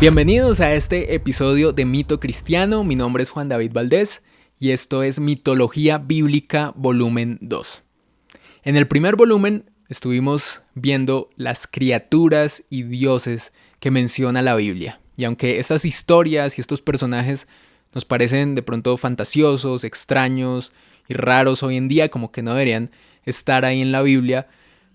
Bienvenidos a este episodio de Mito Cristiano. Mi nombre es Juan David Valdés y esto es Mitología Bíblica Volumen 2. En el primer volumen estuvimos viendo las criaturas y dioses que menciona la Biblia. Y aunque estas historias y estos personajes nos parecen de pronto fantasiosos, extraños y raros hoy en día, como que no deberían estar ahí en la Biblia,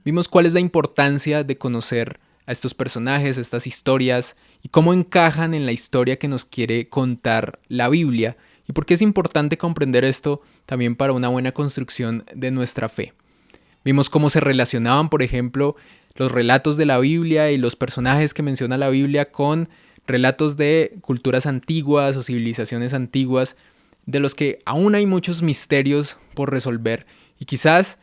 vimos cuál es la importancia de conocer a estos personajes, estas historias y cómo encajan en la historia que nos quiere contar la Biblia y por qué es importante comprender esto también para una buena construcción de nuestra fe. Vimos cómo se relacionaban, por ejemplo, los relatos de la Biblia y los personajes que menciona la Biblia con relatos de culturas antiguas o civilizaciones antiguas, de los que aún hay muchos misterios por resolver y quizás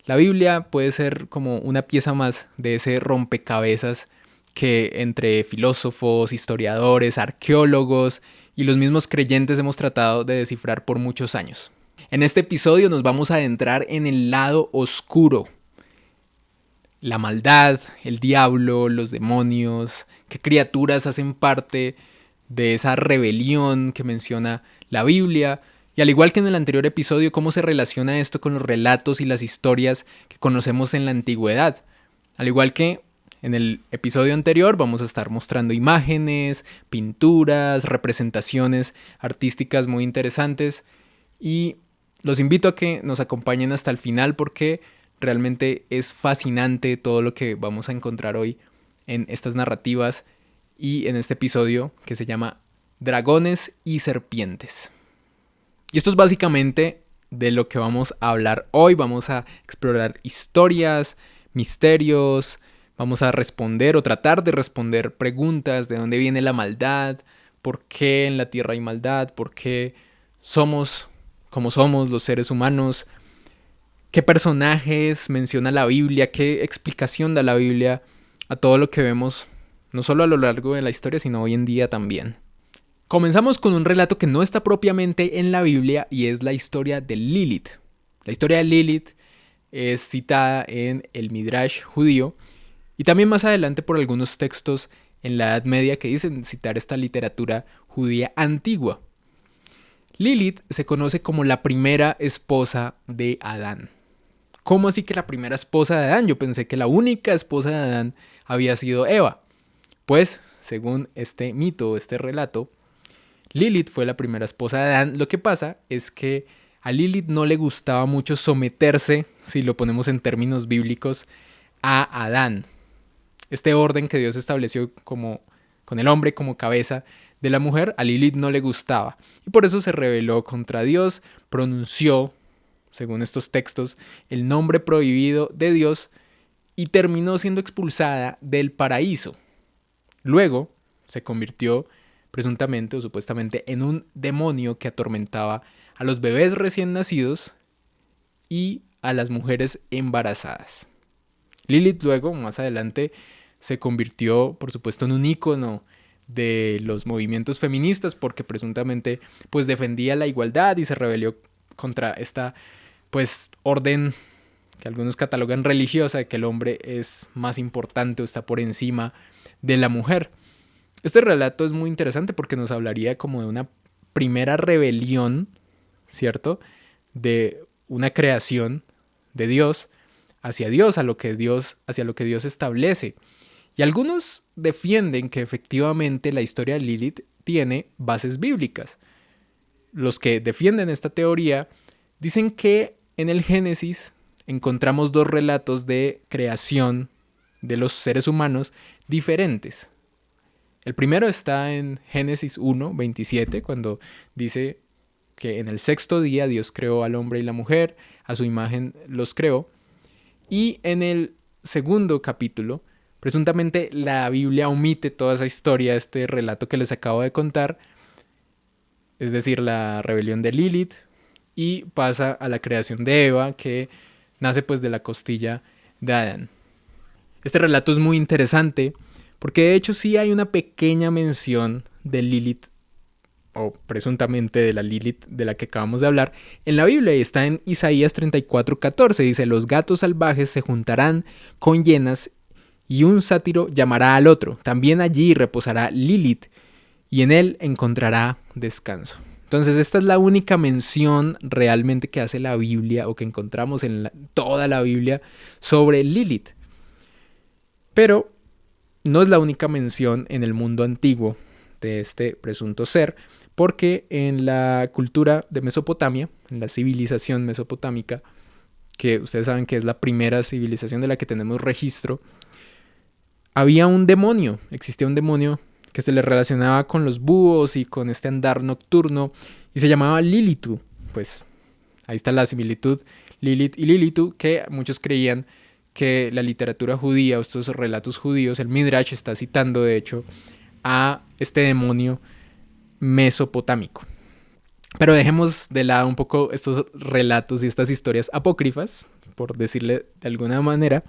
la Biblia puede ser como una pieza más de ese rompecabezas que entre filósofos, historiadores, arqueólogos y los mismos creyentes hemos tratado de descifrar por muchos años. En este episodio nos vamos a adentrar en el lado oscuro. La maldad, el diablo, los demonios, qué criaturas hacen parte de esa rebelión que menciona la Biblia. Y al igual que en el anterior episodio, cómo se relaciona esto con los relatos y las historias que conocemos en la antigüedad. Al igual que en el episodio anterior, vamos a estar mostrando imágenes, pinturas, representaciones artísticas muy interesantes. Y los invito a que nos acompañen hasta el final porque realmente es fascinante todo lo que vamos a encontrar hoy en estas narrativas y en este episodio que se llama Dragones y Serpientes. Y esto es básicamente de lo que vamos a hablar hoy. Vamos a explorar historias, misterios, vamos a responder o tratar de responder preguntas de dónde viene la maldad, por qué en la tierra hay maldad, por qué somos como somos los seres humanos, qué personajes menciona la Biblia, qué explicación da la Biblia a todo lo que vemos, no solo a lo largo de la historia, sino hoy en día también. Comenzamos con un relato que no está propiamente en la Biblia y es la historia de Lilith. La historia de Lilith es citada en el Midrash judío y también más adelante por algunos textos en la Edad Media que dicen citar esta literatura judía antigua. Lilith se conoce como la primera esposa de Adán. ¿Cómo así que la primera esposa de Adán? Yo pensé que la única esposa de Adán había sido Eva. Pues, según este mito, este relato, Lilith fue la primera esposa de Adán. Lo que pasa es que a Lilith no le gustaba mucho someterse, si lo ponemos en términos bíblicos, a Adán. Este orden que Dios estableció como, con el hombre como cabeza de la mujer, a Lilith no le gustaba. Y por eso se rebeló contra Dios, pronunció, según estos textos, el nombre prohibido de Dios y terminó siendo expulsada del paraíso. Luego se convirtió presuntamente o supuestamente en un demonio que atormentaba a los bebés recién nacidos y a las mujeres embarazadas. Lilith luego, más adelante, se convirtió, por supuesto, en un ícono de los movimientos feministas porque presuntamente pues defendía la igualdad y se rebeló contra esta pues orden que algunos catalogan religiosa de que el hombre es más importante o está por encima de la mujer. Este relato es muy interesante porque nos hablaría como de una primera rebelión, ¿cierto? De una creación de Dios, hacia Dios, hacia lo que Dios establece. Y algunos defienden que efectivamente la historia de Lilith tiene bases bíblicas. Los que defienden esta teoría dicen que en el Génesis encontramos dos relatos de creación de los seres humanos diferentes. El primero está en Génesis 1:27, cuando dice que en el sexto día Dios creó al hombre y la mujer, a su imagen los creó. Y en el segundo capítulo, presuntamente la Biblia omite toda esa historia, este relato que les acabo de contar, es decir, la rebelión de Lilith, y pasa a la creación de Eva, que nace pues de la costilla de Adán. Este relato es muy interesante porque de hecho sí hay una pequeña mención de Lilith, o presuntamente de la Lilith de la que acabamos de hablar, en la Biblia, y está en Isaías 34:14. Dice: los gatos salvajes se juntarán con hienas y un sátiro llamará al otro. También allí reposará Lilith y en él encontrará descanso. Entonces esta es la única mención realmente que hace la Biblia o que encontramos en toda la Biblia sobre Lilith. Pero no es la única mención en el mundo antiguo de este presunto ser, porque en la cultura de Mesopotamia, en la civilización mesopotámica, que ustedes saben que es la primera civilización de la que tenemos registro, había un demonio, existía un demonio que se le relacionaba con los búhos y con este andar nocturno, y se llamaba Lilitu. Pues ahí está la similitud, Lilith y Lilitu, que muchos creían que la literatura judía o estos relatos judíos, el Midrash está citando de hecho a este demonio mesopotámico. Pero dejemos de lado un poco estos relatos y estas historias apócrifas, por decirle de alguna manera,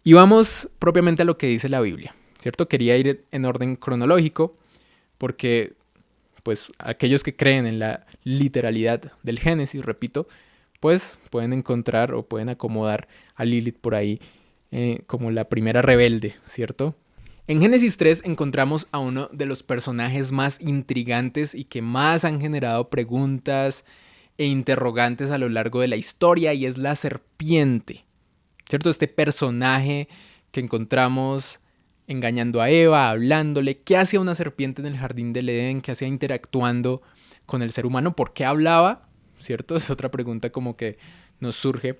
y vamos propiamente a lo que dice la Biblia, ¿cierto? Quería ir en orden cronológico porque pues aquellos que creen en la literalidad del Génesis, repito, pues pueden encontrar o pueden acomodar a Lilith por ahí como la primera rebelde, ¿cierto? En Génesis 3 encontramos a uno de los personajes más intrigantes y que más han generado preguntas e interrogantes a lo largo de la historia, y es la serpiente, ¿cierto? Este personaje que encontramos engañando a Eva, hablándole. ¿Qué hacía una serpiente en el jardín del Edén? ¿Qué hacía interactuando con el ser humano? ¿Por qué hablaba? ¿Cierto? Es otra pregunta como que nos surge.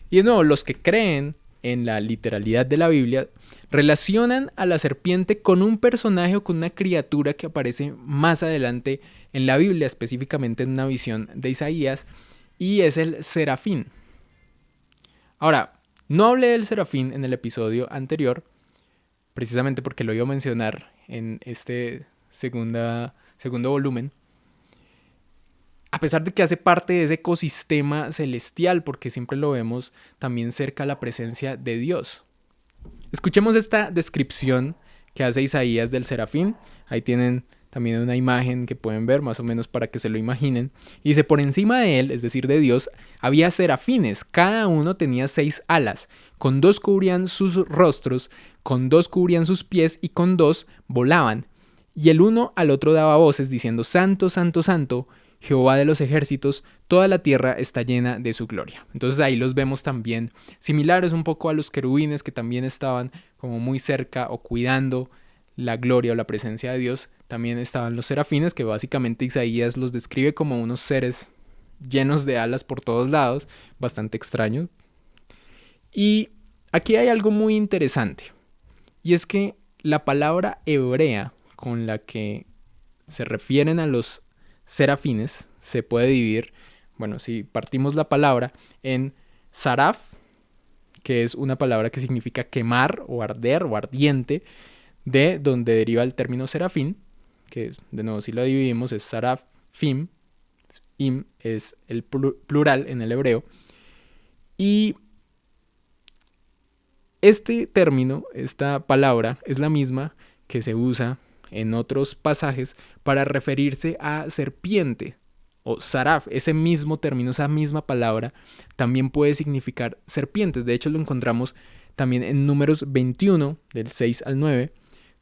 Y de nuevo, los que creen en la literalidad de la Biblia relacionan a la serpiente con un personaje o con una criatura que aparece más adelante en la Biblia, específicamente en una visión de Isaías, y es el serafín. Ahora, no hablé del serafín en el episodio anterior, precisamente porque lo iba a mencionar en este segundo volumen, a pesar de que hace parte de ese ecosistema celestial, porque siempre lo vemos también cerca a la presencia de Dios. Escuchemos esta descripción que hace Isaías del serafín. Ahí tienen también una imagen que pueden ver más o menos para que se lo imaginen. Y dice, por encima de él, es decir, de Dios, había serafines. Cada uno tenía 6 alas. Con 2 cubrían sus rostros, con 2 cubrían sus pies y con 2 volaban. Y el uno al otro daba voces diciendo, Santo, Santo, Santo, Jehová de los ejércitos, toda la tierra está llena de su gloria. Entonces ahí los vemos también similares un poco a los querubines, que también estaban como muy cerca o cuidando la gloria o la presencia de Dios. También estaban los serafines, que básicamente Isaías los describe como unos seres llenos de alas por todos lados, bastante extraño. Y aquí hay algo muy interesante, y es que la palabra hebrea con la que se refieren a los serafines se puede dividir, bueno, si partimos la palabra en saraf, que es una palabra que significa quemar o arder o ardiente, de donde deriva el término serafín, que de nuevo si lo dividimos es saraf, fim, im es el plural en el hebreo, y este término, esta palabra, es la misma que se usa en otros pasajes para referirse a serpiente o saraf. Ese mismo término, esa misma palabra, también puede significar serpientes. De hecho, lo encontramos también en Números 21, del 6 al 9,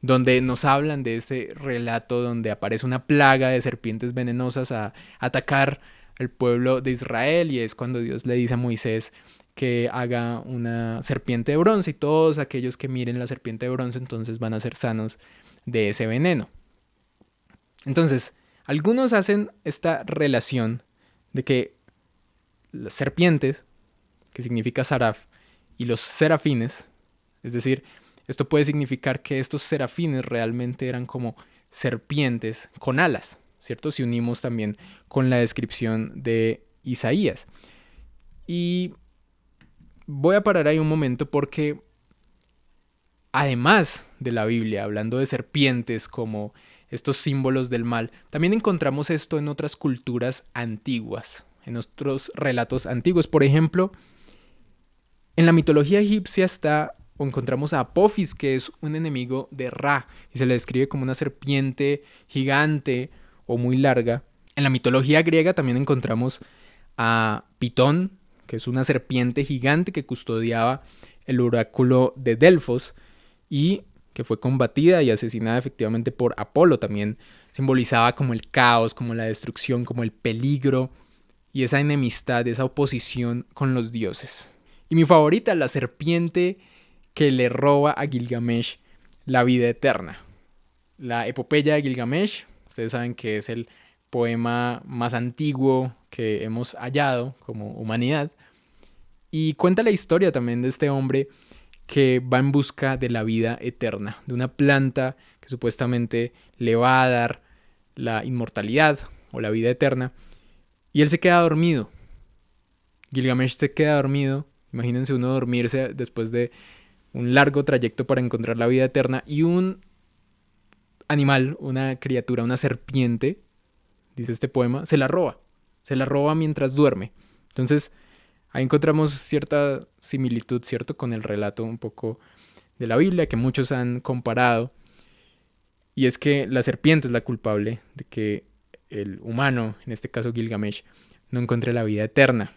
donde nos hablan de este relato donde aparece una plaga de serpientes venenosas a atacar al pueblo de Israel, y es cuando Dios le dice a Moisés que haga una serpiente de bronce, y todos aquellos que miren la serpiente de bronce entonces van a ser sanos de ese veneno. Entonces, algunos hacen esta relación de que las serpientes, que significa saraf, y los serafines, es decir, esto puede significar que estos serafines realmente eran como serpientes con alas, ¿cierto? Si unimos también con la descripción de Isaías. Y voy a parar ahí un momento porque además de la Biblia, hablando de serpientes como estos símbolos del mal, también encontramos esto en otras culturas antiguas, en otros relatos antiguos. Por ejemplo, en la mitología egipcia encontramos a Apophis, que es un enemigo de Ra, y se le describe como una serpiente gigante o muy larga. En la mitología griega también encontramos a Pitón, que es una serpiente gigante que custodiaba el oráculo de Delfos, y que fue combatida y asesinada efectivamente por Apolo. También simbolizaba como el caos, como la destrucción, como el peligro y esa enemistad, esa oposición con los dioses. Y mi favorita, la serpiente que le roba a Gilgamesh la vida eterna. La epopeya de Gilgamesh, ustedes saben que es el poema más antiguo que hemos hallado como humanidad. Y cuenta la historia también de este hombre que va en busca de la vida eterna, de una planta que supuestamente le va a dar la inmortalidad o la vida eterna. Y él se queda dormido. Gilgamesh se queda dormido. Imagínense uno dormirse después de un largo trayecto para encontrar la vida eterna y un animal, una criatura, una serpiente, dice este poema, se la roba. Se la roba mientras duerme. Entonces, ahí encontramos cierta similitud, ¿cierto? Con el relato un poco de la Biblia que muchos han comparado. Y es que la serpiente es la culpable de que el humano, en este caso Gilgamesh, no encuentre la vida eterna.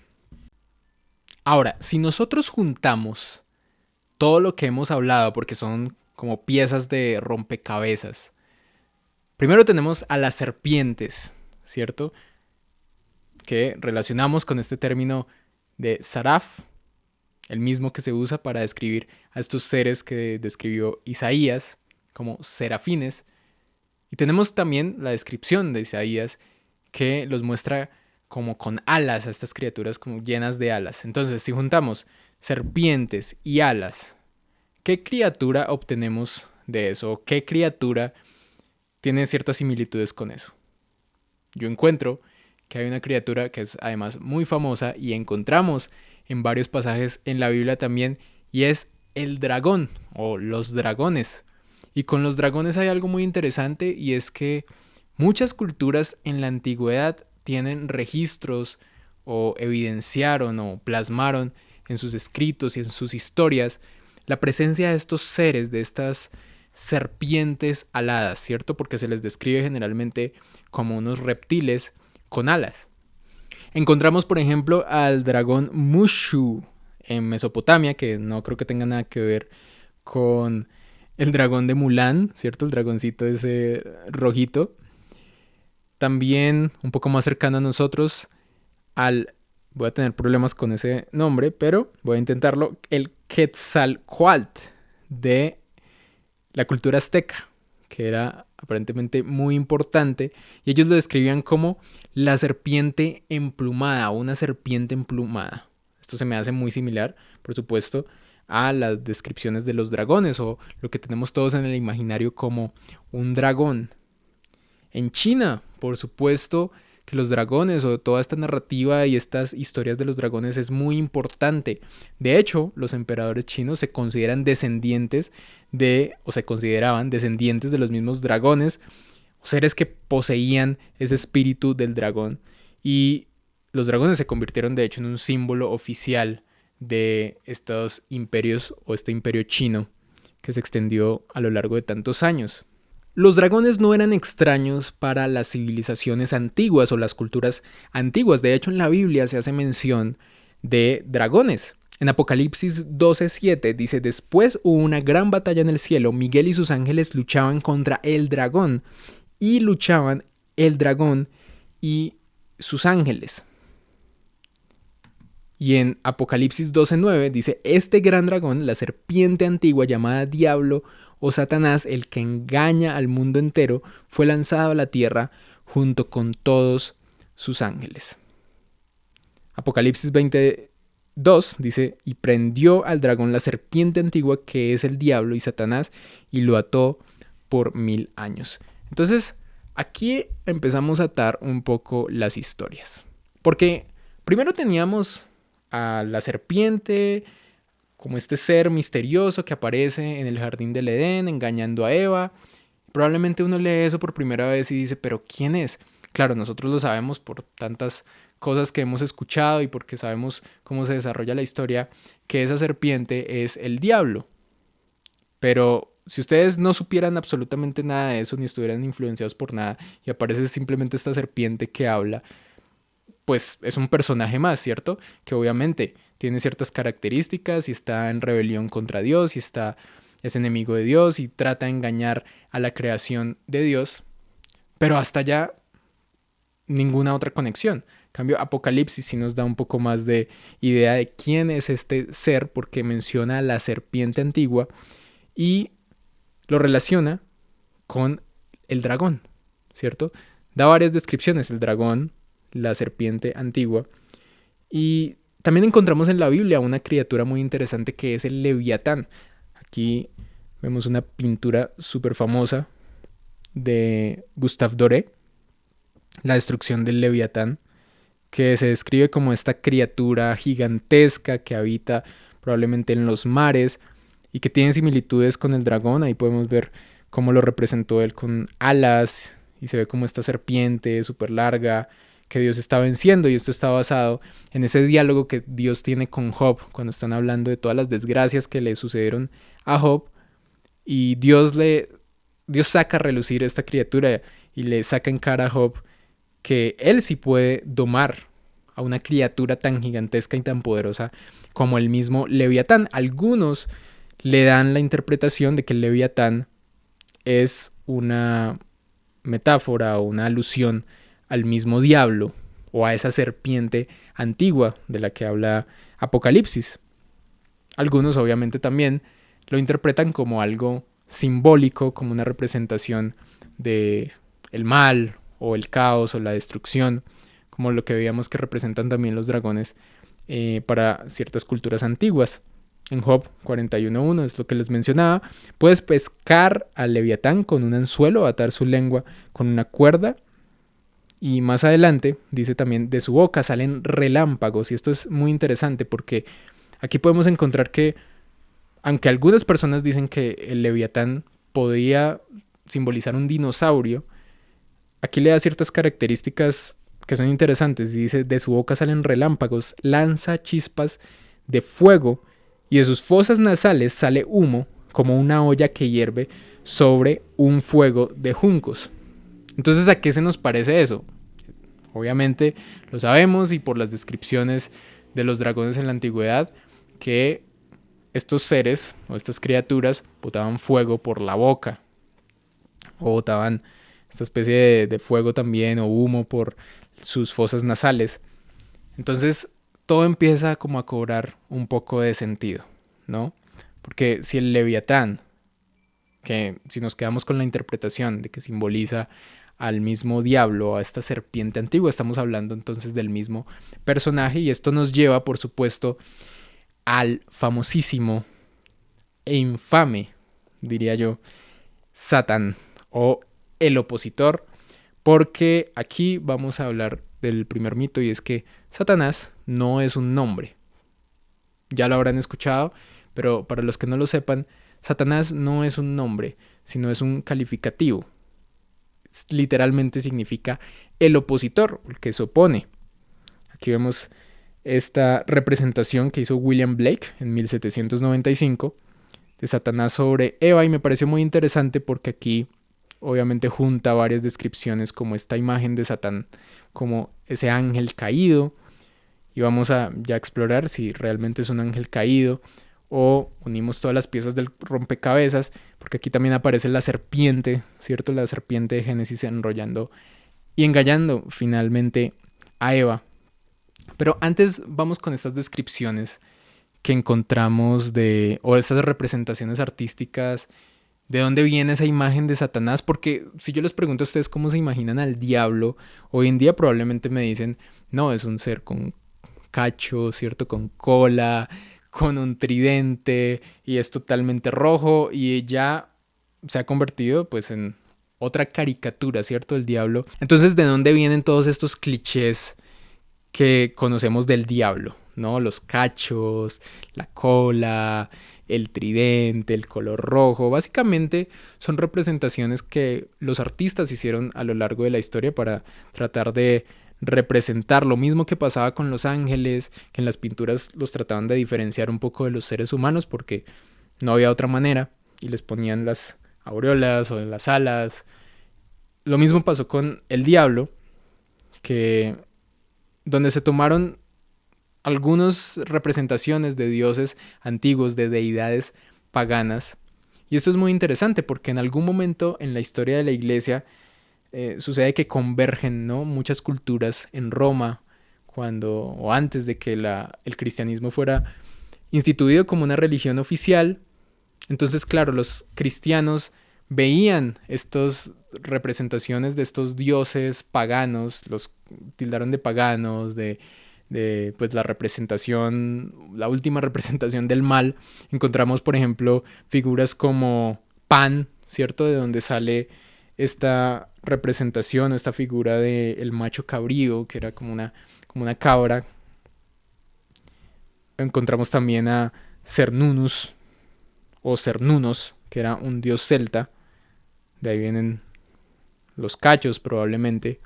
Ahora, si nosotros juntamos todo lo que hemos hablado, porque son como piezas de rompecabezas, primero tenemos a las serpientes, ¿cierto? Que relacionamos con este término de Saraf, el mismo que se usa para describir a estos seres que describió Isaías como serafines. Y tenemos también la descripción de Isaías que los muestra como con alas a estas criaturas como llenas de alas. Entonces, si juntamos serpientes y alas, ¿qué criatura obtenemos de eso? ¿Qué criatura tiene ciertas similitudes con eso? Yo encuentro que hay una criatura que es además muy famosa y encontramos en varios pasajes en la Biblia también, y es el dragón o los dragones. Y con los dragones hay algo muy interesante, y es que muchas culturas en la antigüedad tienen registros o evidenciaron o plasmaron en sus escritos y en sus historias la presencia de estos seres, de estas serpientes aladas, ¿cierto? Porque se les describe generalmente como unos reptiles con alas. Encontramos, por ejemplo, al dragón Mushu en Mesopotamia, que no creo que tenga nada que ver con el dragón de Mulan, ¿cierto? El dragoncito ese rojito. También, un poco más cercano a nosotros, voy a tener problemas con ese nombre, pero voy a intentarlo, el Quetzalcóatl de la cultura azteca, que era aparentemente muy importante, y ellos lo describían como la serpiente emplumada o una serpiente emplumada. Esto se me hace muy similar, por supuesto, a las descripciones de los dragones o lo que tenemos todos en el imaginario como un dragón. En China, por supuesto, que los dragones o toda esta narrativa y estas historias de los dragones es muy importante. De hecho, los emperadores chinos se consideran descendientes o se consideraban descendientes de los mismos dragones, seres que poseían ese espíritu del dragón. Y los dragones se convirtieron de hecho en un símbolo oficial de estos imperios o este imperio chino que se extendió a lo largo de tantos años. Los dragones no eran extraños para las civilizaciones antiguas o las culturas antiguas. De hecho, en la Biblia se hace mención de dragones. En Apocalipsis 12:7 dice: después hubo una gran batalla en el cielo, Miguel y sus ángeles luchaban contra el dragón, y luchaban el dragón y sus ángeles. Y en Apocalipsis 12:9 dice: este gran dragón, la serpiente antigua llamada Diablo o Satanás, el que engaña al mundo entero, fue lanzado a la tierra junto con todos sus ángeles. Apocalipsis 22 dice: y prendió al dragón, la serpiente antigua, que es el diablo y Satanás, y lo ató por 1000 años. Entonces, aquí empezamos a atar un poco las historias. Porque primero teníamos a la serpiente como este ser misterioso que aparece en el jardín del Edén engañando a Eva. Probablemente uno lee eso por primera vez y dice: ¿pero quién es? Claro, nosotros lo sabemos por tantas cosas que hemos escuchado y porque sabemos cómo se desarrolla la historia, que esa serpiente es el diablo. Pero si ustedes no supieran absolutamente nada de eso, ni estuvieran influenciados por nada, y aparece simplemente esta serpiente que habla, pues es un personaje más, ¿cierto? Que obviamente tiene ciertas características y está en rebelión contra Dios y está es enemigo de Dios y trata de engañar a la creación de Dios, pero hasta allá ninguna otra conexión. En cambio, Apocalipsis sí nos da un poco más de idea de quién es este ser, porque menciona a la serpiente antigua y lo relaciona con el dragón, ¿cierto? Da varias descripciones, el dragón, la serpiente antigua, y también encontramos en la Biblia una criatura muy interesante que es el Leviatán. Aquí vemos una pintura súper famosa de Gustave Doré, La destrucción del Leviatán, que se describe como esta criatura gigantesca que habita probablemente en los mares y que tiene similitudes con el dragón. Ahí podemos ver cómo lo representó él con alas y se ve como esta serpiente súper larga que Dios está venciendo, y esto está basado en ese diálogo que Dios tiene con Job cuando están hablando de todas las desgracias que le sucedieron a Job, y Dios saca a relucir esta criatura y le saca en cara a Job que él sí puede domar a una criatura tan gigantesca y tan poderosa como el mismo Leviatán. Algunos le dan la interpretación de que el Leviatán es una metáfora o una alusión al mismo diablo o a esa serpiente antigua de la que habla Apocalipsis. Algunos obviamente también lo interpretan como algo simbólico, como una representación de el mal o el caos o la destrucción, como lo que veíamos que representan también los dragones para ciertas culturas antiguas. En Job 41.1 es lo que les mencionaba. Puedes pescar al Leviatán con un anzuelo, atar su lengua con una cuerda. Y más adelante dice también, de su boca salen relámpagos. Y esto es muy interesante porque aquí podemos encontrar que, aunque algunas personas dicen que el Leviatán podía simbolizar un dinosaurio, aquí le da ciertas características que son interesantes. Y dice, de su boca salen relámpagos, lanza chispas de fuego, y de sus fosas nasales sale humo como una olla que hierve sobre un fuego de juncos. Entonces, ¿a qué se nos parece eso? Obviamente lo sabemos, y por las descripciones de los dragones en la antigüedad, que estos seres o estas criaturas botaban fuego por la boca, o botaban esta especie de fuego también o humo por sus fosas nasales. Entonces todo empieza como a cobrar un poco de sentido, ¿no? Porque si el Leviatán, que si nos quedamos con la interpretación de que simboliza al mismo diablo, a esta serpiente antigua, estamos hablando entonces del mismo personaje, y esto nos lleva, por supuesto, al famosísimo e infame, diría yo, Satán o el opositor, porque aquí vamos a hablar del primer mito, y es que Satanás no es un nombre. Ya lo habrán escuchado, pero para los que no lo sepan, Satanás no es un nombre, sino es un calificativo. Literalmente significa el opositor, el que se opone. Aquí vemos esta representación que hizo William Blake en 1795 de Satanás sobre Eva, y me pareció muy interesante porque aquí obviamente junta varias descripciones, como esta imagen de Satán como ese ángel caído, y vamos a ya explorar si realmente es un ángel caído o unimos todas las piezas del rompecabezas, porque aquí también aparece la serpiente, ¿cierto? La serpiente de Génesis enrollando y engañando finalmente a Eva. Pero antes vamos con estas descripciones que encontramos o estas representaciones artísticas. ¿De dónde viene esa imagen de Satanás? Porque si yo les pregunto a ustedes cómo se imaginan al diablo, hoy en día probablemente me dicen, no, es un ser con cacho, ¿cierto? Con cola, con un tridente, y es totalmente rojo, y ya se ha convertido pues en otra caricatura, ¿cierto? El diablo. Entonces, ¿de dónde vienen todos estos clichés que conocemos del diablo, ¿no? Los cachos, la cola, el tridente, el color rojo. Básicamente son representaciones que los artistas hicieron a lo largo de la historia para tratar de representar lo mismo que pasaba con los ángeles, que en las pinturas los trataban de diferenciar un poco de los seres humanos porque no había otra manera, y les ponían las aureolas o las alas. Lo mismo pasó con el diablo, que donde se tomaron algunas representaciones de dioses antiguos, de deidades paganas, Y esto es muy interesante porque en algún momento en la historia de la iglesia sucede que convergen, ¿no?, muchas culturas en Roma, o antes de que el cristianismo fuera instituido como una religión oficial. Entonces, claro, los cristianos veían estas representaciones de estos dioses paganos, los tildaron de paganos, de pues la última representación del mal. Encontramos, por ejemplo, figuras como Pan, ¿cierto? De donde sale esta representación, esta figura del macho cabrío, que era como una cabra. Encontramos también a Cernunnos o Cernunos, que era un dios celta. De ahí vienen los cachos probablemente.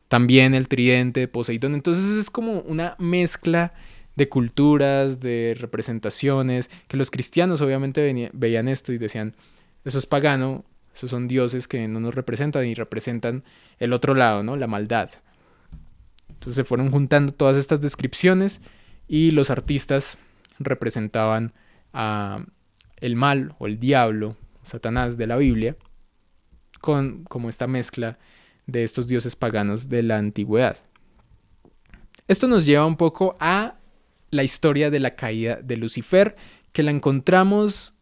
También el tridente de Poseidón. Entonces es como una mezcla de culturas, de representaciones, que los cristianos obviamente veían esto y decían, eso es pagano, esos son dioses que no nos representan y representan el otro lado, ¿no?, la maldad. Entonces se fueron juntando todas estas descripciones y los artistas representaban a el mal o el diablo, Satanás de la Biblia, con como esta mezcla de estos dioses paganos de la antigüedad. Esto nos lleva un poco a la historia de la caída de Lucifer, que la encontramos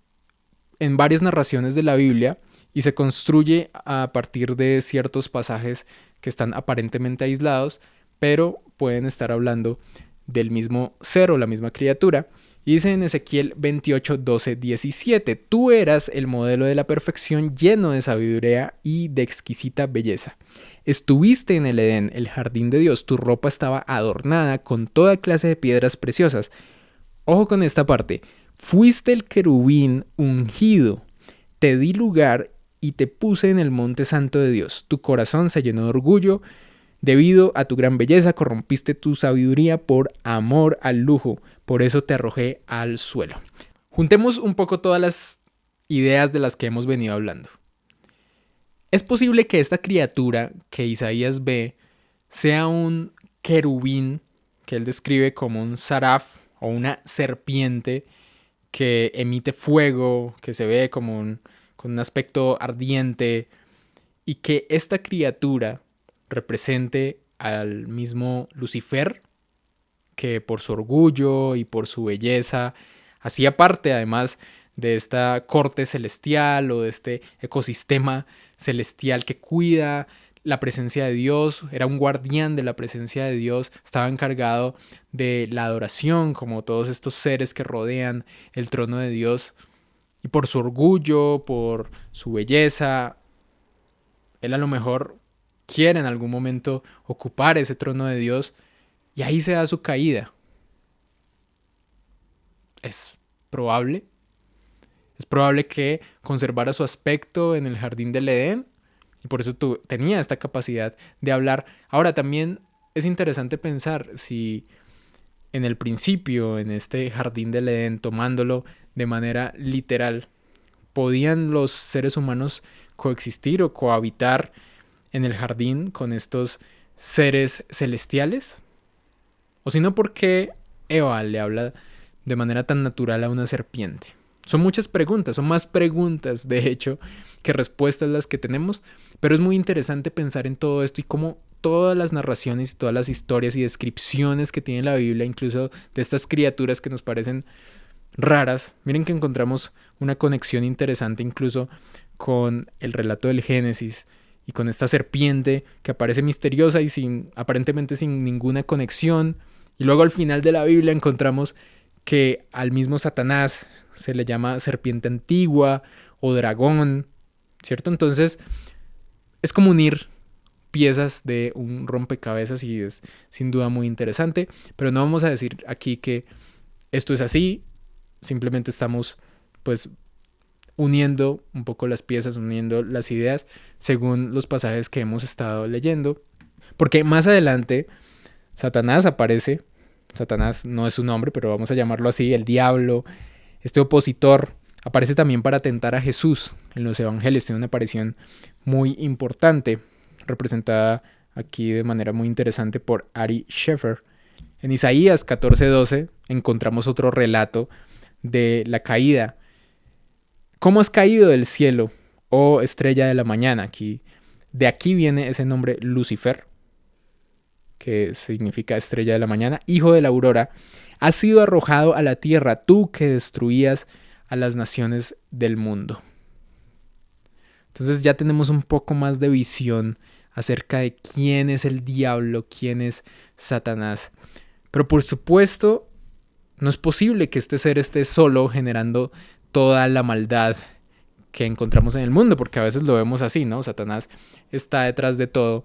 en varias narraciones de la Biblia y se construye a partir de ciertos pasajes que están aparentemente aislados, pero pueden estar hablando del mismo ser o la misma criatura. Y dice en Ezequiel 28, 12, 17, tú eras el modelo de la perfección, lleno de sabiduría y de exquisita belleza. Estuviste en el Edén, el jardín de Dios, tu ropa estaba adornada con toda clase de piedras preciosas. Ojo con esta parte, fuiste el querubín ungido, te di lugar y te puse en el monte santo de Dios. Tu corazón se llenó de orgullo, debido a tu gran belleza corrompiste tu sabiduría por amor al lujo, por eso te arrojé al suelo. Juntemos un poco todas las ideas de las que hemos venido hablando. Es posible que esta criatura que Isaías ve sea un querubín que él describe como un saraf o una serpiente que emite fuego, que se ve como con un aspecto ardiente, y que esta criatura represente al mismo Lucifer, que por su orgullo y por su belleza hacía parte además de esta corte celestial o de este ecosistema celestial que cuida la presencia de Dios, era un guardián de la presencia de Dios, estaba encargado de la adoración, como todos estos seres que rodean el trono de Dios. Y por su orgullo, por su belleza, él a lo mejor quiere en algún momento ocupar ese trono de Dios y ahí se da su caída. Es probable que conservara su aspecto en el jardín del Edén y por eso tenía esta capacidad de hablar. Ahora también es interesante pensar si en el principio, en este jardín del Edén, tomándolo de manera literal, podían los seres humanos coexistir o cohabitar en el jardín con estos seres celestiales. O si no, ¿por qué Eva le habla de manera tan natural a una serpiente? Son muchas preguntas, son más preguntas de hecho que respuestas las que tenemos, pero es muy interesante pensar en todo esto y cómo todas las narraciones y todas las historias y descripciones que tiene la Biblia, incluso de estas criaturas que nos parecen raras, miren que encontramos una conexión interesante incluso con el relato del Génesis y con esta serpiente que aparece misteriosa y aparentemente sin ninguna conexión. Y luego al final de la Biblia encontramos que al mismo Satanás se le llama serpiente antigua o dragón, ¿cierto? Entonces es como unir piezas de un rompecabezas y es sin duda muy interesante, pero no vamos a decir aquí que esto es así, simplemente estamos pues uniendo un poco las piezas, uniendo las ideas según los pasajes que hemos estado leyendo, porque más adelante Satanás aparece. Satanás no es su nombre, pero vamos a llamarlo así, el diablo, este opositor, aparece también para tentar a Jesús en los evangelios. Tiene una aparición muy importante, representada aquí de manera muy interesante por Ari Sheffer. En Isaías 14:12 encontramos otro relato de la caída, ¿Cómo has caído del cielo, oh estrella de la mañana? De aquí viene ese nombre Lucifer, que significa estrella de la mañana, hijo de la aurora. Has sido arrojado a la tierra, tú que destruías a las naciones del mundo. Entonces ya tenemos un poco más de visión acerca de quién es el diablo, quién es Satanás. Pero por supuesto, no es posible que este ser esté solo generando toda la maldad que encontramos en el mundo, porque a veces lo vemos así, ¿no? Satanás está detrás de todo.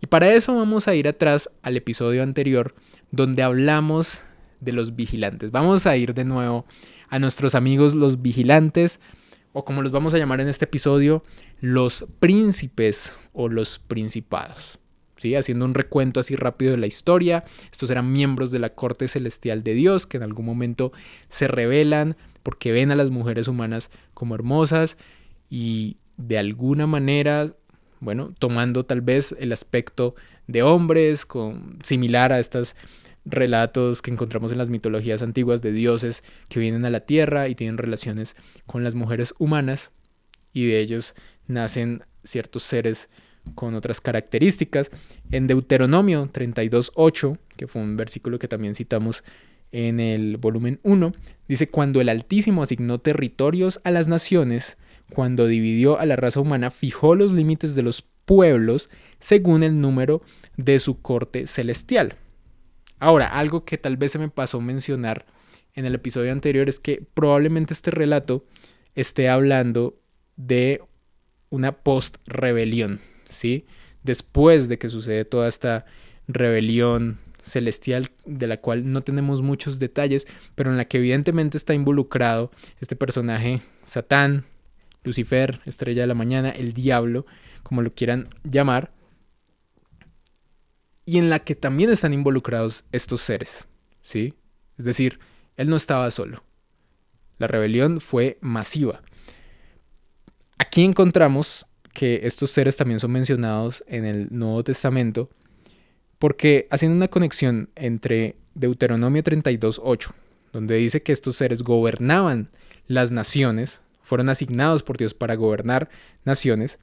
Y para eso vamos a ir atrás al episodio anterior, donde hablamos de los vigilantes. Vamos a ir de nuevo a nuestros amigos los vigilantes, o como los vamos a llamar en este episodio, los príncipes o los principados. ¿Sí? Haciendo un recuento así rápido de la historia, estos eran miembros de la corte celestial de Dios que en algún momento se rebelan porque ven a las mujeres humanas como hermosas y de alguna manera, bueno, tomando tal vez el aspecto de hombres, similar a estos relatos que encontramos en las mitologías antiguas de dioses que vienen a la tierra y tienen relaciones con las mujeres humanas, y de ellos nacen ciertos seres con otras características. En Deuteronomio 32:8, que fue un versículo que también citamos en el volumen 1, dice: cuando el Altísimo asignó territorios a las naciones, cuando dividió a la raza humana, fijó los límites de los pueblos según el número de su corte celestial. Ahora, algo que tal vez se me pasó mencionar en el episodio anterior es que probablemente este relato esté hablando de una post-rebelión, ¿sí? Después de que sucede toda esta rebelión celestial de la cual no tenemos muchos detalles, pero en la que evidentemente está involucrado este personaje Satán, Lucifer, estrella de la mañana, el diablo, como lo quieran llamar, y en la que también están involucrados estos seres, ¿sí? Es decir, él no estaba solo. La rebelión fue masiva. Aquí encontramos que estos seres también son mencionados en el Nuevo Testamento, porque haciendo una conexión entre Deuteronomio 32:8, donde dice que estos seres gobernaban las naciones, fueron asignados por Dios para gobernar naciones,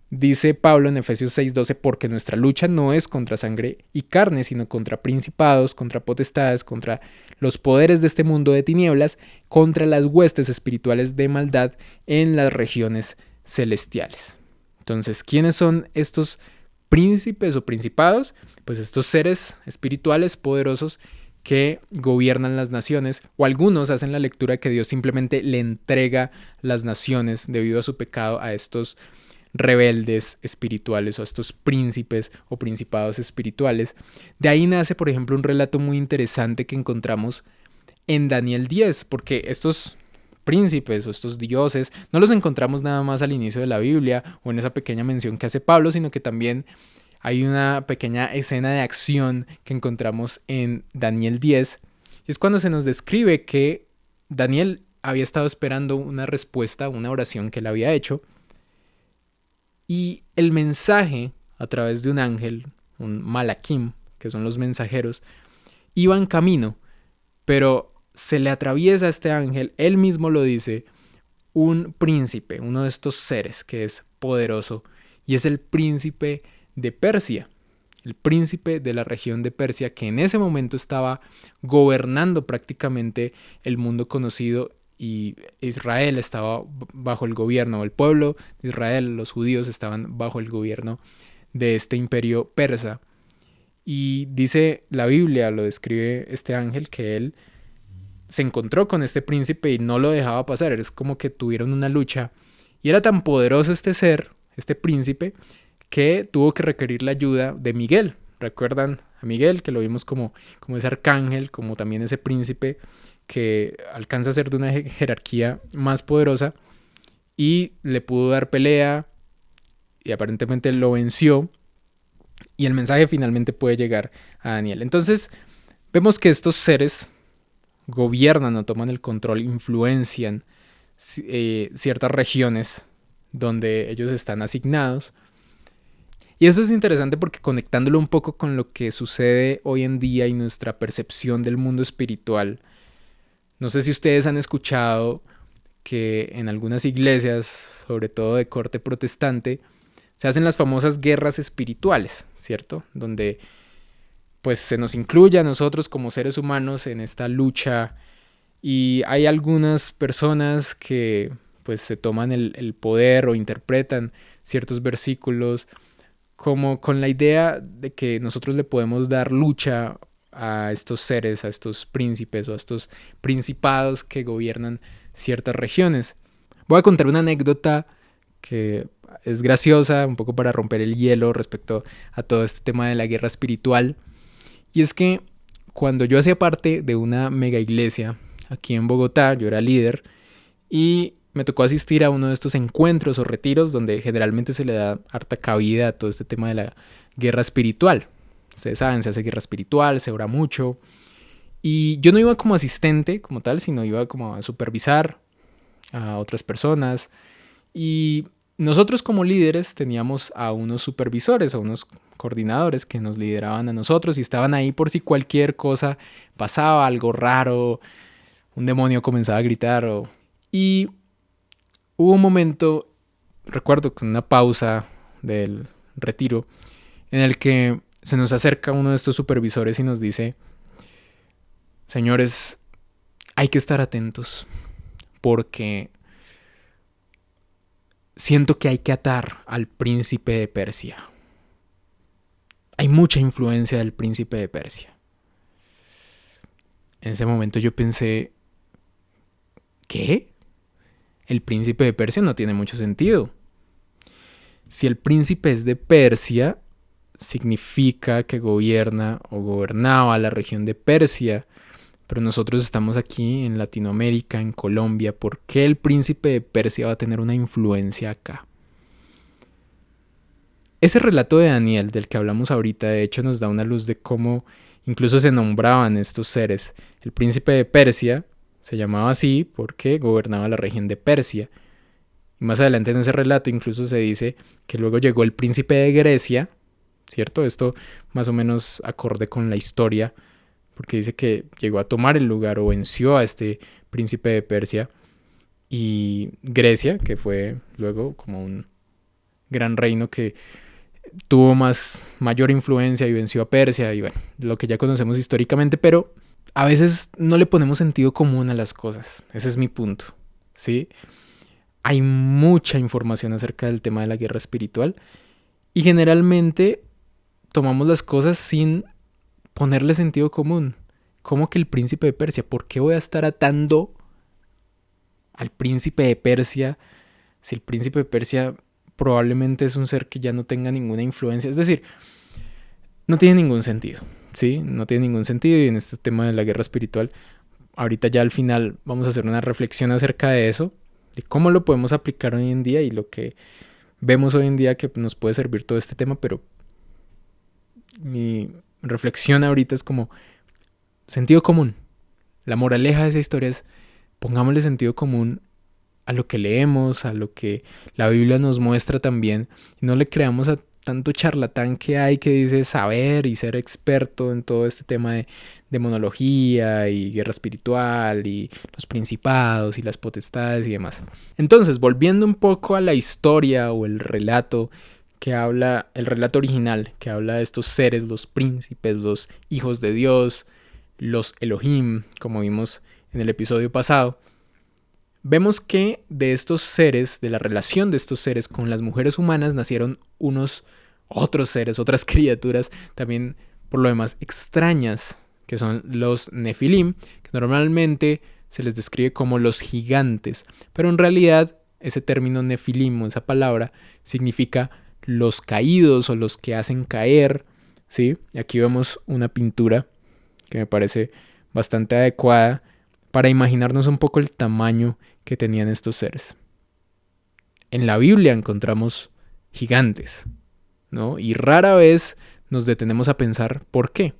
dice Pablo en Efesios 6:12, porque nuestra lucha no es contra sangre y carne, sino contra principados, contra potestades, contra los poderes de este mundo de tinieblas, contra las huestes espirituales de maldad en las regiones celestiales. Entonces, ¿quiénes son estos príncipes o principados? Pues estos seres espirituales poderosos que gobiernan las naciones, o algunos hacen la lectura que Dios simplemente le entrega las naciones debido a su pecado a estos rebeldes espirituales o a estos príncipes o principados espirituales. De ahí nace, por ejemplo, un relato muy interesante que encontramos en Daniel 10, porque estos príncipes o estos dioses no los encontramos nada más al inicio de la Biblia o en esa pequeña mención que hace Pablo, sino que también hay una pequeña escena de acción que encontramos en Daniel 10, y es cuando se nos describe que Daniel había estado esperando una respuesta, una oración que él había hecho, y el mensaje a través de un ángel, un malaquim, que son los mensajeros, iba en camino, pero se le atraviesa a este ángel, él mismo lo dice, un príncipe, uno de estos seres que es poderoso, y es el príncipe de Persia, el príncipe de la región de Persia, que en ese momento estaba gobernando prácticamente el mundo conocido, y Israel estaba bajo el gobierno, el pueblo de Israel, los judíos estaban bajo el gobierno de este imperio persa. Y dice la Biblia, lo describe este ángel, que él se encontró con este príncipe y no lo dejaba pasar. Es como que tuvieron una lucha, y era tan poderoso este ser, este príncipe, que tuvo que requerir la ayuda de Miguel. ¿Recuerdan a Miguel? Que lo vimos como ese arcángel, como también ese príncipe que alcanza a ser de una jerarquía más poderosa, y le pudo dar pelea y aparentemente lo venció, y el mensaje finalmente puede llegar a Daniel. Entonces vemos que estos seres gobiernan o toman el control, influencian ciertas regiones donde ellos están asignados. Y eso es interesante porque, conectándolo un poco con lo que sucede hoy en día y nuestra percepción del mundo espiritual, no sé si ustedes han escuchado que en algunas iglesias, sobre todo de corte protestante, se hacen las famosas guerras espirituales, ¿cierto? Donde pues se nos incluye a nosotros como seres humanos en esta lucha, y hay algunas personas que pues se toman el poder o interpretan ciertos versículos como con la idea de que nosotros le podemos dar lucha a estos seres, a estos príncipes o a estos principados que gobiernan ciertas regiones. Voy a contar una anécdota que es graciosa, un poco para romper el hielo respecto a todo este tema de la guerra espiritual. Y es que cuando yo hacía parte de una mega iglesia aquí en Bogotá, yo era líder y me tocó asistir a uno de estos encuentros o retiros donde generalmente se le da harta cabida a todo este tema de la guerra espiritual. Ustedes saben, se hace guerra espiritual, se ora mucho. Y yo no iba como asistente como tal, sino iba como a supervisar a otras personas. Y nosotros como líderes teníamos a unos supervisores, a unos coordinadores que nos lideraban a nosotros y estaban ahí por si cualquier cosa pasaba, algo raro, un demonio comenzaba a gritar. Y hubo un momento, recuerdo con una pausa del retiro, en el que se nos acerca uno de estos supervisores y nos dice: señores, hay que estar atentos porque siento que hay que atar al príncipe de Persia. Hay mucha influencia del príncipe de Persia. En ese momento yo pensé, ¿qué? El príncipe de Persia no tiene mucho sentido. Si el príncipe es de Persia, significa que gobierna o gobernaba la región de Persia. Pero nosotros estamos aquí en Latinoamérica, en Colombia. ¿Por qué el príncipe de Persia va a tener una influencia acá? Ese relato de Daniel, del que hablamos ahorita, de hecho nos da una luz de cómo incluso se nombraban estos seres. El príncipe de Persia se llamaba así porque gobernaba la región de Persia. Y más adelante en ese relato incluso se dice que luego llegó el príncipe de Grecia, ¿cierto? Esto más o menos acorde con la historia, porque dice que llegó a tomar el lugar o venció a este príncipe de Persia. Y Grecia, que fue luego como un gran reino que tuvo mayor influencia y venció a Persia, y bueno, lo que ya conocemos históricamente, pero a veces no le ponemos sentido común a las cosas. Ese es mi punto, ¿sí? Hay mucha información acerca del tema de la guerra espiritual y generalmente tomamos las cosas sin ponerle sentido común. ¿Cómo que el príncipe de Persia? ¿Por qué voy a estar atando al príncipe de Persia si el príncipe de Persia probablemente es un ser que ya no tenga ninguna influencia? Es decir, no tiene ningún sentido, ¿sí? No tiene ningún sentido, y en este tema de la guerra espiritual, ahorita ya al final vamos a hacer una reflexión acerca de eso, de cómo lo podemos aplicar hoy en día y lo que vemos hoy en día que nos puede servir todo este tema, pero mi reflexión ahorita es como sentido común. La moraleja de esa historia es: pongámosle sentido común a lo que leemos, a lo que la Biblia nos muestra también, y no le creamos a tanto charlatán que hay que dice saber y ser experto en todo este tema de demonología y guerra espiritual y los principados y las potestades y demás. Entonces, volviendo un poco a la historia o el relato que habla, el relato original que habla de estos seres, los príncipes, los hijos de Dios, los Elohim, como vimos en el episodio pasado, vemos que de estos seres, de la relación de estos seres con las mujeres humanas, nacieron unos otros seres, otras criaturas también por lo demás extrañas, que son los Nefilim, que normalmente se les describe como los gigantes, pero en realidad ese término Nefilim, esa palabra, significa los caídos o los que hacen caer, ¿sí? Aquí vemos una pintura que me parece bastante adecuada para imaginarnos un poco el tamaño que tenían estos seres. En la Biblia encontramos gigantes, ¿no? Y rara vez nos detenemos a pensar por qué.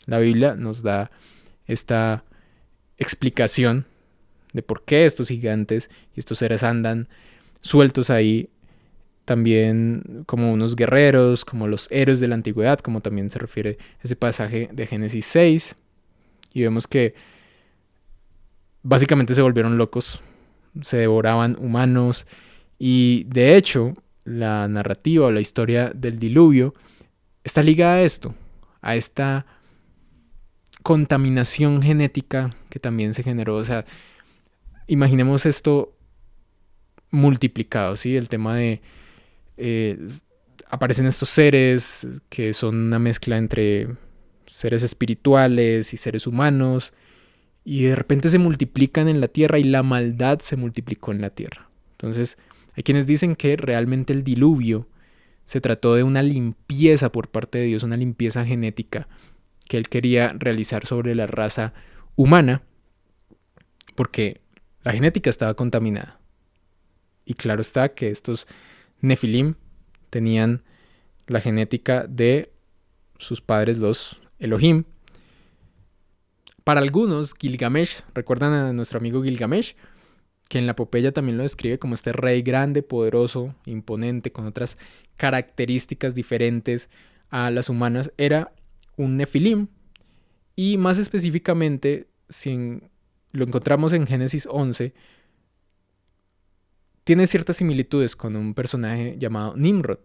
La Biblia nos da esta explicación de por qué estos gigantes y estos seres andan sueltos ahí, también como unos guerreros, como los héroes de la antigüedad, como también se refiere ese pasaje de Génesis 6. Y vemos que básicamente se volvieron locos se devoraban humanos. Y de hecho, la narrativa o la historia del diluvio está ligada a esto, a esta contaminación genética que también se generó. O sea, imaginemos esto multiplicado, ¿sí? El tema de aparecen estos seres que son una mezcla entre seres espirituales y seres humanos, y de repente se multiplican en la tierra y la maldad se multiplicó en la tierra. Entonces, hay quienes dicen que realmente el diluvio se trató de una limpieza por parte de Dios, una limpieza genética que él quería realizar sobre la raza humana, porque la genética estaba contaminada. Y claro está que estos Nefilim tenían la genética de sus padres, los Elohim. Para algunos, Gilgamesh, ¿recuerdan a nuestro amigo Gilgamesh? Que en la epopeya también lo describe como este rey grande, poderoso, imponente, con otras características diferentes a las humanas. Era un Nefilim. Y más específicamente, si lo encontramos en Génesis 11, tiene ciertas similitudes con un personaje llamado Nimrod,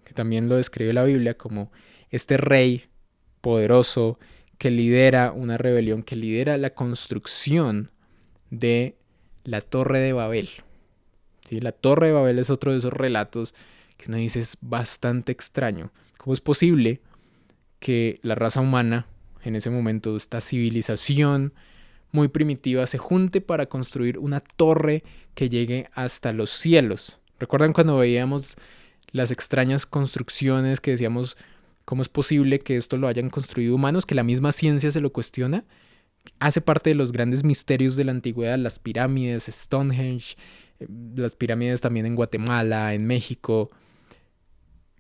que también lo describe la Biblia como este rey poderoso que lidera una rebelión, que lidera la construcción de la Torre de Babel. ¿Sí? La Torre de Babel es otro de esos relatos que uno dice es bastante extraño. ¿Cómo es posible que la raza humana, en ese momento, esta civilización muy primitiva, se junte para construir una torre que llegue hasta los cielos? ¿Recuerdan cuando veíamos las extrañas construcciones que decíamos, cómo es posible que esto lo hayan construido humanos, que la misma ciencia se lo cuestiona? Hace parte de los grandes misterios de la antigüedad, las pirámides, Stonehenge, las pirámides también en Guatemala, en México.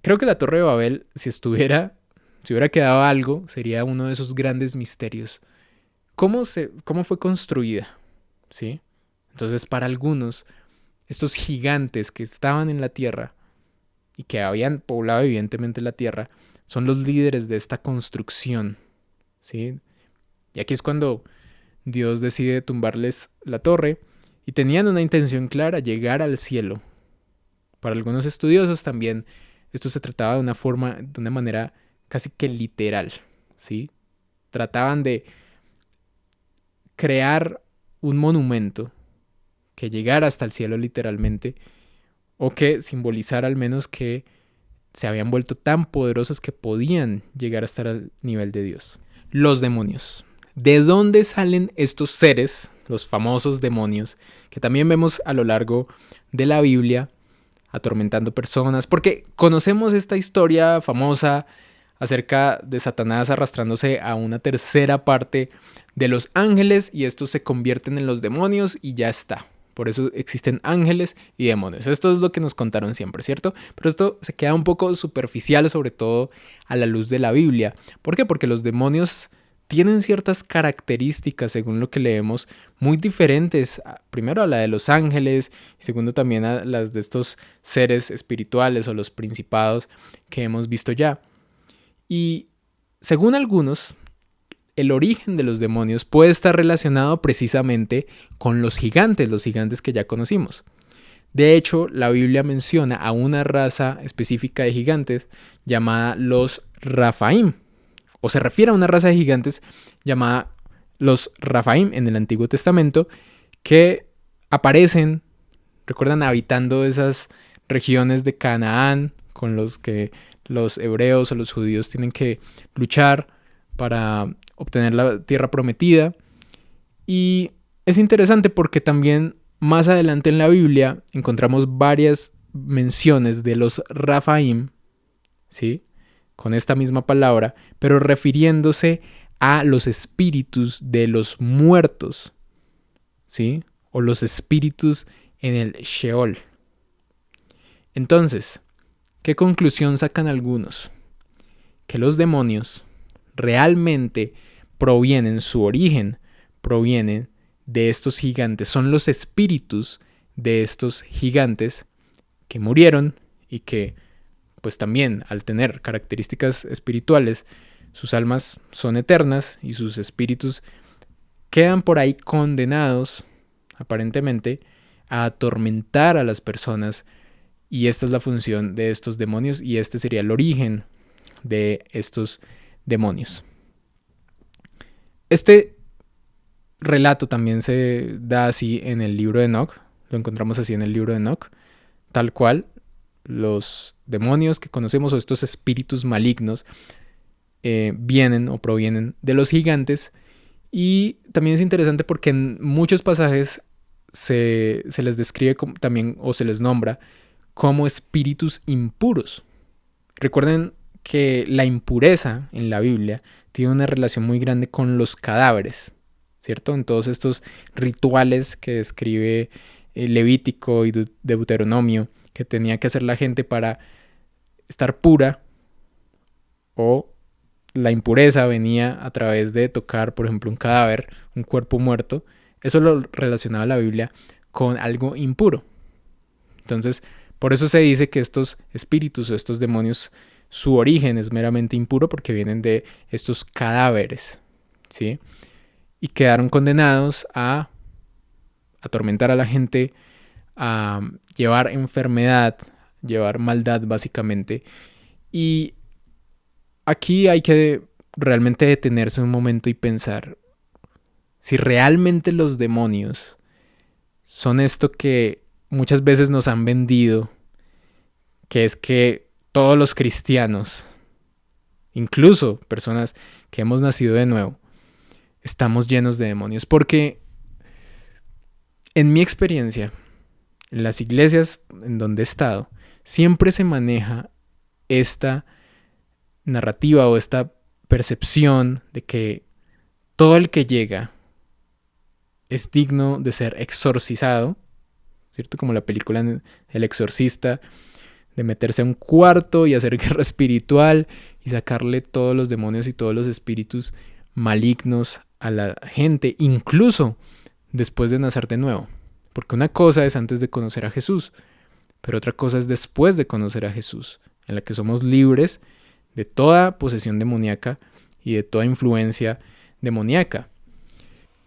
Creo que la Torre de Babel, si hubiera quedado algo, sería uno de esos grandes misterios. ¿Cómo fue construida? ¿Sí? Entonces, para algunos, estos gigantes que estaban en la tierra y que habían poblado evidentemente la tierra, son los líderes de esta construcción, ¿sí? Y aquí es cuando Dios decide tumbarles la torre, y tenían una intención clara, llegar al cielo. Para algunos estudiosos también esto se trataba de una manera casi que literal, ¿sí? Trataban de crear un monumento que llegara hasta el cielo literalmente, o que simbolizara al menos que se habían vuelto tan poderosos que podían llegar a estar al nivel de Dios. Los demonios. ¿De dónde salen estos seres, los famosos demonios, que también vemos a lo largo de la Biblia atormentando personas? Porque conocemos esta historia famosa acerca de Satanás arrastrándose a una tercera parte de los ángeles, y estos se convierten en los demonios y ya está. Por eso existen ángeles y demonios. Esto es lo que nos contaron siempre, ¿cierto? Pero esto se queda un poco superficial, sobre todo a la luz de la Biblia. ¿Por qué? Porque los demonios tienen ciertas características, según lo que leemos, muy diferentes, primero a la de los ángeles y segundo también a las de estos seres espirituales o los principados que hemos visto ya. Y según algunos, el origen de los demonios puede estar relacionado precisamente con los gigantes que ya conocimos. De hecho, la Biblia menciona a una raza específica de gigantes llamada los Rafaim, o se refiere a una raza de gigantes llamada los Rafaim en el Antiguo Testamento, que aparecen, recuerdan, habitando esas regiones de Canaán con los que los hebreos o los judíos tienen que luchar para obtener la tierra prometida. Y es interesante porque también más adelante en la Biblia encontramos varias menciones de los Rafaim, ¿sí? Con esta misma palabra, pero refiriéndose a los espíritus de los muertos, ¿sí? O los espíritus en el Sheol. Entonces, ¿qué conclusión sacan algunos? Que los demonios realmente su origen provienen de estos gigantes. Son los espíritus de estos gigantes que murieron y que, pues también, al tener características espirituales, sus almas son eternas y sus espíritus quedan por ahí condenados, aparentemente, a atormentar a las personas. Y esta es la función de estos demonios y este sería el origen de estos demonios. Este relato también se da así en el libro de Enoch. Lo encontramos así en el libro de Enoch. Tal cual, los demonios que conocemos o estos espíritus malignos vienen o provienen de los gigantes. Y también es interesante porque en muchos pasajes se les describe también o se les nombra como espíritus impuros. Recuerden que la impureza en la Biblia tiene una relación muy grande con los cadáveres, ¿cierto? En todos estos rituales que describe Levítico y Deuteronomio que tenía que hacer la gente para estar pura, o la impureza venía a través de tocar, por ejemplo, un cadáver, un cuerpo muerto. Eso lo relacionaba la Biblia con algo impuro. Entonces, por eso se dice que estos espíritus o estos demonios, su origen es meramente impuro porque vienen de estos cadáveres, ¿sí? Y quedaron condenados a atormentar a la gente, a llevar enfermedad, llevar maldad básicamente. Y aquí hay que realmente detenerse un momento y pensar si realmente los demonios son esto que muchas veces nos han vendido, que es que todos los cristianos, incluso personas que hemos nacido de nuevo, estamos llenos de demonios. Porque en mi experiencia, en las iglesias en donde he estado, siempre se maneja esta narrativa o esta percepción de que todo el que llega es digno de ser exorcizado, ¿cierto? Como la película El Exorcista, de meterse a un cuarto y hacer guerra espiritual y sacarle todos los demonios y todos los espíritus malignos a la gente, incluso después de nacer de nuevo. Porque una cosa es antes de conocer a Jesús, pero otra cosa es después de conocer a Jesús, en la que somos libres de toda posesión demoníaca y de toda influencia demoníaca.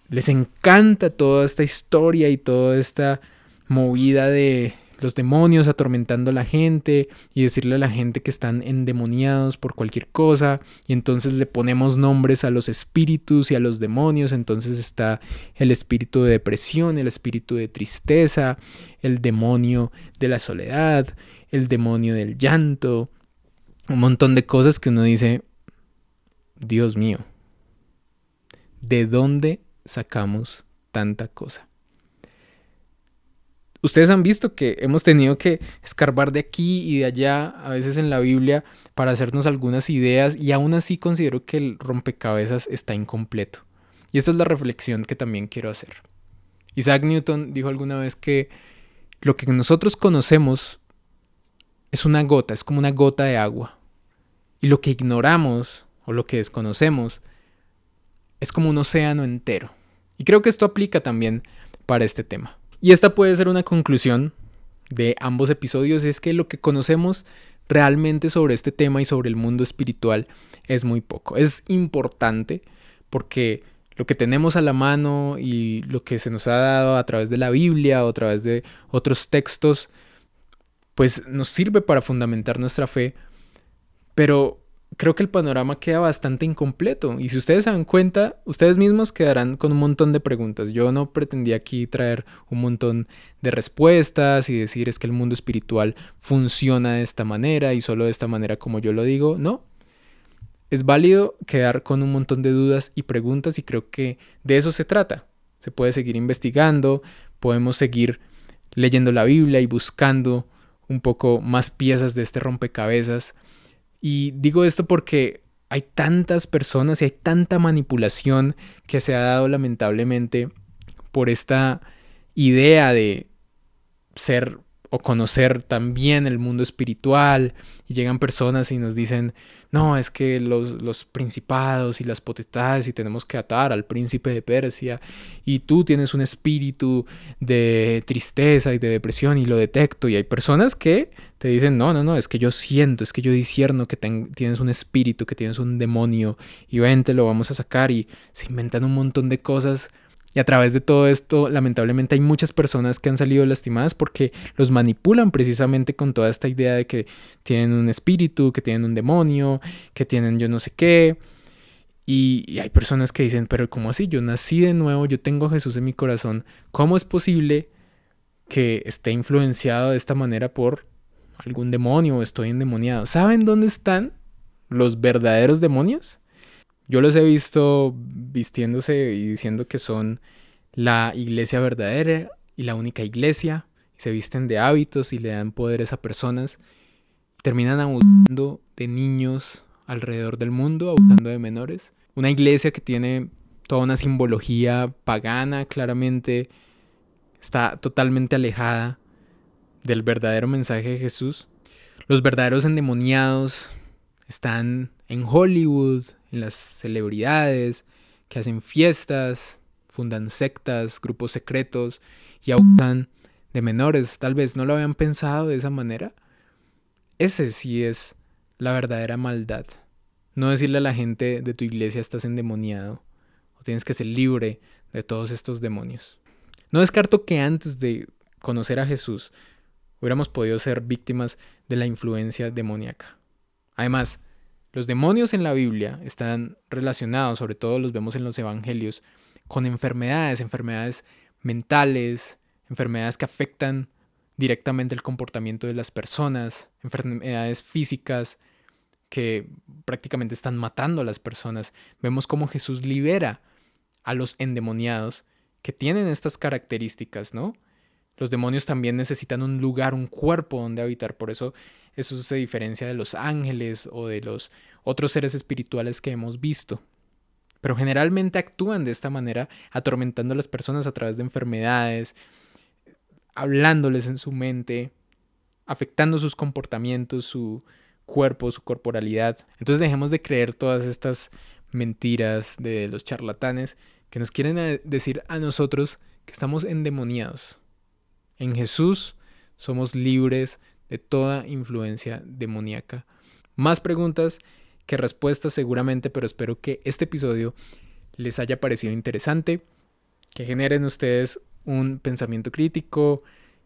Les encanta toda esta historia y toda esta movida de los demonios atormentando a la gente y decirle a la gente que están endemoniados por cualquier cosa, y entonces le ponemos nombres a los espíritus y a los demonios. Entonces está el espíritu de depresión, el espíritu de tristeza, el demonio de la soledad, el demonio del llanto, un montón de cosas que uno dice, Dios mío, ¿de dónde sacamos tanta cosa? Ustedes han visto que hemos tenido que escarbar de aquí y de allá, a veces en la Biblia, para hacernos algunas ideas, y aún así considero que el rompecabezas está incompleto. Y esta es la reflexión que también quiero hacer. Isaac Newton dijo alguna vez que lo que nosotros conocemos es una gota, es como una gota de agua. Y lo que ignoramos o lo que desconocemos es como un océano entero. Y creo que esto aplica también para este tema. Y esta puede ser una conclusión de ambos episodios, es que lo que conocemos realmente sobre este tema y sobre el mundo espiritual es muy poco. Es importante porque lo que tenemos a la mano y lo que se nos ha dado a través de la Biblia o a través de otros textos, pues nos sirve para fundamentar nuestra fe, pero creo que el panorama queda bastante incompleto. Y si ustedes se dan cuenta, ustedes mismos quedarán con un montón de preguntas. Yo no pretendí aquí traer un montón de respuestas y decir es que el mundo espiritual funciona de esta manera y solo de esta manera como yo lo digo. No. Es válido quedar con un montón de dudas y preguntas, y creo que de eso se trata. Se puede seguir investigando, podemos seguir leyendo la Biblia y buscando un poco más piezas de este rompecabezas. Y digo esto porque hay tantas personas y hay tanta manipulación que se ha dado lamentablemente por esta idea de ser o conocer también el mundo espiritual, y llegan personas y nos dicen, no, es que los principados y las potestades y tenemos que atar al príncipe de Persia, y tú tienes un espíritu de tristeza y de depresión y lo detecto. Y hay personas que te dicen, no, es que yo siento, es que yo discierno que tienes un espíritu, que tienes un demonio, y vente, lo vamos a sacar, y se inventan un montón de cosas Y a través de todo esto, lamentablemente hay muchas personas que han salido lastimadas porque los manipulan precisamente con toda esta idea de que tienen un espíritu, que tienen un demonio, que tienen yo no sé qué. Y hay personas que dicen, pero ¿cómo así? Yo nací de nuevo, yo tengo a Jesús en mi corazón. ¿Cómo es posible que esté influenciado de esta manera por algún demonio o estoy endemoniado? ¿Saben dónde están los verdaderos demonios? Yo los he visto vistiéndose y diciendo que son la iglesia verdadera y la única iglesia. Y se visten de hábitos y le dan poderes a personas. Terminan abusando de niños alrededor del mundo, abusando de menores. Una iglesia que tiene toda una simbología pagana, claramente está totalmente alejada del verdadero mensaje de Jesús. Los verdaderos endemoniados están en Hollywood, en las celebridades, que hacen fiestas, fundan sectas, grupos secretos y abusan de menores. Tal vez no lo habían pensado de esa manera. Ese sí es la verdadera maldad. No decirle a la gente de tu iglesia estás endemoniado o tienes que ser libre de todos estos demonios. No descarto que antes de conocer a Jesús hubiéramos podido ser víctimas de la influencia demoníaca. Además, los demonios en la Biblia están relacionados, sobre todo los vemos en los evangelios, con enfermedades mentales, enfermedades que afectan directamente el comportamiento de las personas, enfermedades físicas que prácticamente están matando a las personas. Vemos cómo Jesús libera a los endemoniados que tienen estas características, ¿no? Los demonios también necesitan un lugar, un cuerpo donde habitar. Por eso se diferencia de los ángeles o de los otros seres espirituales que hemos visto. Pero generalmente actúan de esta manera, atormentando a las personas a través de enfermedades, hablándoles en su mente, afectando sus comportamientos, su cuerpo, su corporalidad. Entonces dejemos de creer todas estas mentiras de los charlatanes que nos quieren decir a nosotros que estamos endemoniados. En Jesús somos libres de toda influencia demoníaca. Más preguntas que respuestas seguramente, pero espero que este episodio les haya parecido interesante, que generen ustedes un pensamiento crítico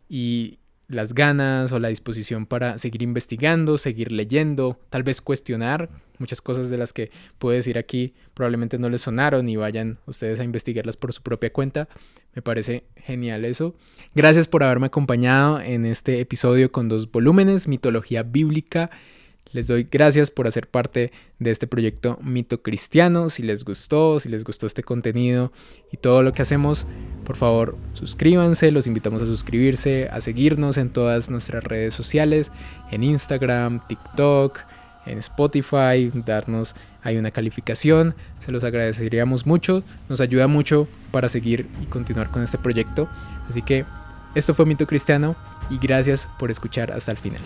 y las ganas o la disposición para seguir investigando, seguir leyendo, tal vez cuestionar. Muchas cosas de las que puedo decir aquí probablemente no les sonaron y vayan ustedes a investigarlas por su propia cuenta. Me parece genial eso. Gracias por haberme acompañado en este episodio con 2 volúmenes, Mitología Bíblica. Les doy gracias por hacer parte de este proyecto Mito Cristiano. Si les gustó este contenido y todo lo que hacemos, por favor suscríbanse, los invitamos a suscribirse, a seguirnos en todas nuestras redes sociales, en Instagram, TikTok, en Spotify, darnos ahí una calificación, se los agradeceríamos mucho, nos ayuda mucho para seguir y continuar con este proyecto. Así que esto fue Mito Cristiano y gracias por escuchar hasta el final.